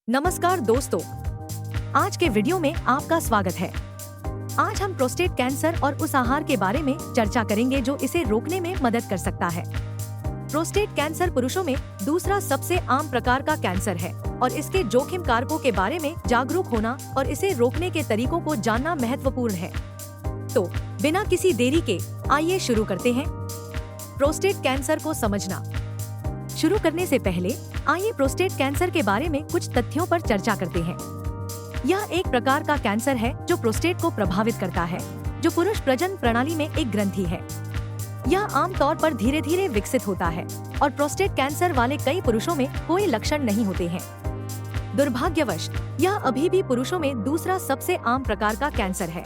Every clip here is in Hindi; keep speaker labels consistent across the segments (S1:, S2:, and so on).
S1: नमस्कार दोस्तों, आज के वीडियो में आपका स्वागत है। आज हम प्रोस्टेट कैंसर और उस आहार के बारे में चर्चा करेंगे जो इसे रोकने में मदद कर सकता है। प्रोस्टेट कैंसर पुरुषों में दूसरा सबसे आम प्रकार का कैंसर है और इसके जोखिम कारकों के बारे में जागरूक होना और इसे रोकने के तरीकों को जानना महत्वपूर्ण है। तो बिना किसी देरी के आइए शुरू करते हैं। प्रोस्टेट कैंसर को समझना। शुरू करने से पहले आइए प्रोस्टेट कैंसर के बारे में कुछ तथ्यों पर चर्चा करते हैं। यह एक प्रकार का कैंसर है जो प्रोस्टेट को प्रभावित करता है, जो पुरुष प्रजनन प्रणाली में एक ग्रंथि है। यह आमतौर पर धीरे धीरे विकसित होता है और प्रोस्टेट कैंसर वाले कई पुरुषों में कोई लक्षण नहीं होते हैं। दुर्भाग्यवश यह अभी भी पुरुषों में दूसरा सबसे आम प्रकार का कैंसर है।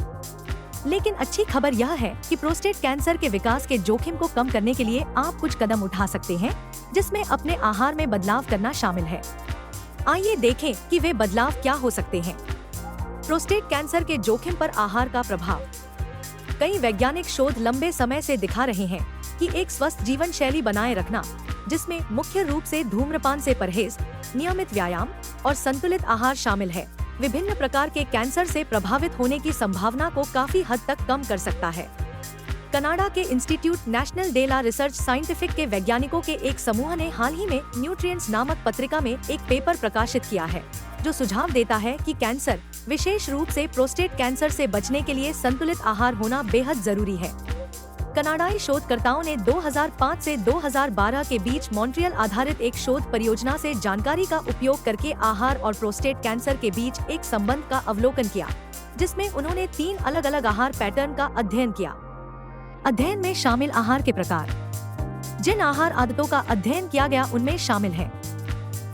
S1: लेकिन अच्छी खबर यह है कि प्रोस्टेट कैंसर के विकास के जोखिम को कम करने के लिए आप कुछ कदम उठा सकते हैं, जिसमें अपने आहार में बदलाव करना शामिल है। आइए देखें कि वे बदलाव क्या हो सकते हैं। प्रोस्टेट कैंसर के जोखिम पर आहार का प्रभाव। कई वैज्ञानिक शोध लंबे समय से दिखा रहे हैं कि एक स्वस्थ जीवन शैली बनाए रखना, जिसमें मुख्य रूप से धूम्रपान से परहेज, नियमित व्यायाम और संतुलित आहार शामिल है, विभिन्न प्रकार के कैंसर से प्रभावित होने की संभावना को काफी हद तक कम कर सकता है। कनाडा के इंस्टीट्यूट नेशनल डे ला रिसर्च साइंटिफिक के वैज्ञानिकों के एक समूह ने हाल ही में न्यूट्रिएंट्स नामक पत्रिका में एक पेपर प्रकाशित किया है, जो सुझाव देता है कि कैंसर, विशेष रूप से प्रोस्टेट कैंसर से बचने के लिए संतुलित आहार होना बेहद जरूरी है। कनाडाई शोधकर्ताओं ने 2005 से 2012 के बीच मॉन्ट्रियल आधारित एक शोध परियोजना से जानकारी का उपयोग करके आहार और प्रोस्टेट कैंसर के बीच एक संबंध का अवलोकन किया, जिसमें उन्होंने 3 अलग अलग आहार पैटर्न का अध्ययन किया। अध्ययन में शामिल आहार के प्रकार। जिन आहार आदतों का अध्ययन किया गया उनमें शामिल है: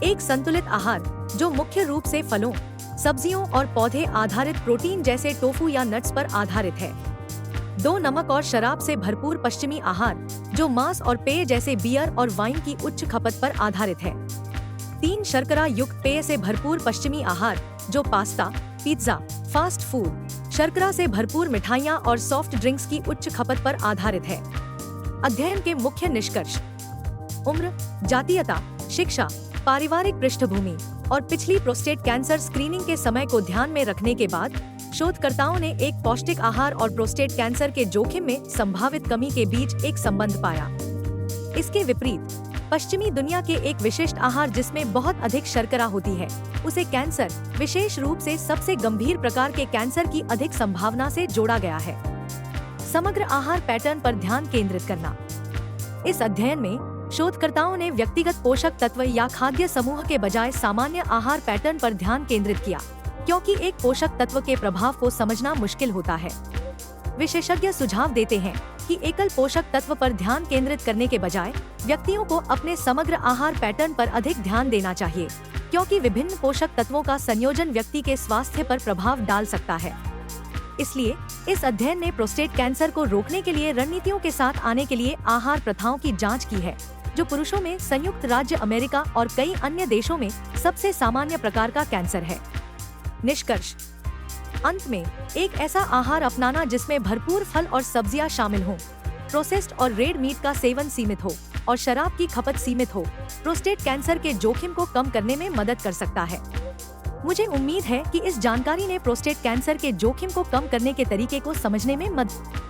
S1: एक संतुलित आहार, जो मुख्य रूप से फलों, सब्जियों और पौधे आधारित प्रोटीन जैसे टोफू या नट्स पर आधारित है। 2 नमक और शराब से भरपूर पश्चिमी आहार, जो मांस और पेय जैसे बियर और वाइन की उच्च खपत पर आधारित है। 3 शर्करा युक्त पेय से भरपूर पश्चिमी आहार, जो पास्ता, पिज्जा, फास्ट फूड, शर्करा से भरपूर मिठाइयाँ और सॉफ्ट ड्रिंक्स की उच्च खपत पर आधारित है। अध्ययन के मुख्य निष्कर्ष: उम्र, जातीयता, शिक्षा, पारिवारिक पृष्ठभूमि और पिछली प्रोस्टेट कैंसर स्क्रीनिंग के समय को ध्यान में रखने के बाद शोधकर्ताओं ने एक पौष्टिक आहार और प्रोस्टेट कैंसर के जोखिम में संभावित कमी के बीच एक संबंध पाया। इसके विपरीत पश्चिमी दुनिया के एक विशिष्ट आहार जिसमें बहुत अधिक शर्करा होती है, उसे कैंसर, विशेष रूप से सबसे गंभीर प्रकार के कैंसर की अधिक संभावना से जोड़ा गया है। समग्र आहार पैटर्न पर ध्यान केंद्रित करना। इस अध्ययन में शोधकर्ताओं ने व्यक्तिगत पोषक तत्व या खाद्य समूह के बजाय सामान्य आहार पैटर्न पर ध्यान केंद्रित किया, क्योंकि एक पोषक तत्व के प्रभाव को समझना मुश्किल होता है। विशेषज्ञ सुझाव देते हैं कि एकल पोषक तत्व पर ध्यान केंद्रित करने के बजाय व्यक्तियों को अपने समग्र आहार पैटर्न पर अधिक ध्यान देना चाहिए, क्योंकि विभिन्न पोषक तत्वों का संयोजन व्यक्ति के स्वास्थ्य पर प्रभाव डाल सकता है। इसलिए इस अध्ययन ने प्रोस्टेट कैंसर को रोकने के लिए रणनीतियों के साथ आने के लिए आहार प्रथाओं की जांच की है, जो पुरुषों में संयुक्त राज्य अमेरिका और कई अन्य देशों में सबसे सामान्य प्रकार का कैंसर है। निष्कर्ष: अंत में, एक ऐसा आहार अपनाना जिसमें भरपूर फल और सब्जियां शामिल हों, प्रोसेस्ड और रेड मीट का सेवन सीमित हो और शराब की खपत सीमित हो, प्रोस्टेट कैंसर के जोखिम को कम करने में मदद कर सकता है। मुझे उम्मीद है कि इस जानकारी ने प्रोस्टेट कैंसर के जोखिम को कम करने के तरीके को समझने में मदद